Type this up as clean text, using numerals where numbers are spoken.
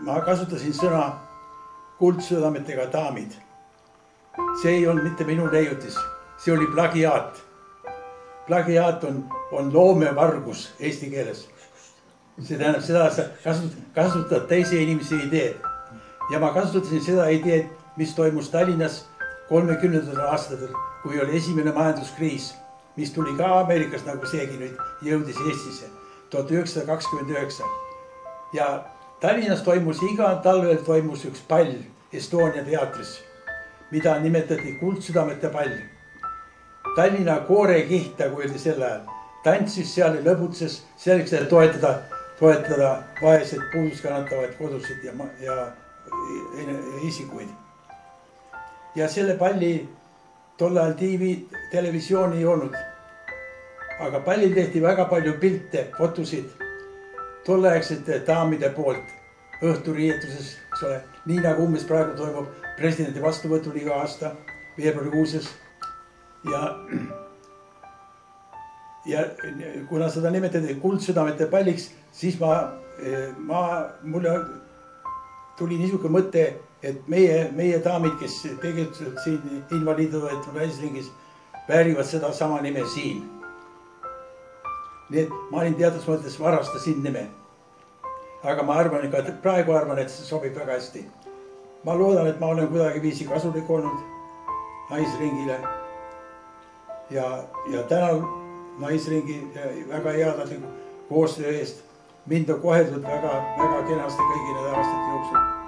ma kasutasin sõna kuldsüdametega daamid. See ei olnud mitte minu leiutis, see oli plagiaat. Plagiaat on loomevargus eesti keeles. See tähendab seda, et sa kasutad teise inimese ideed. Ja ma kasutasin seda ideed, mis toimus Tallinnas 30. aastatel, kui oli esimene majanduskriis, mis tuli ka Ameerikast, nagu seegi nüüd jõudis Eestisse 1929. Ja Tallinnas toimus iga talvel toimus üks pall Estonia teatris, mida nimetati kuldsüdamete pall. Tallinna koorekiht, kui oli sel ajal, tantsis seal ja lõbutses selleks, et toetada vaesed puudust kannatavaid kodusid ja isikuid. Ja selle palli tol ajal televisiooni ei olnud. Aga pallil tehti väga palju pilte, fotosid tolleaegsete daamide poolt õhturiietuses, eks ole, nii nagu umbes praegu toimub presidendi vastuvõtul iga aasta veebruarikuuses. Ja kuna seda nimetati kuldsüdamete palliks, siis mulle tuli niisugune mõte, et meie daamid, kes tegelikult siin invaliidivõetud välisringis, väärivad seda sama nime siin. Nii et ma olin teatud mõttes varastasin nime. Aga ma arvan, praegu arvan, et see sobib väga hästi. Ma loodan, et ma olen kuidagi viisi kasulik olnud naisringile. Ja tänan naisringi väga headaliku koostöö eest. Mind on koheldud väga kenasti kõigi need aastate jooksul.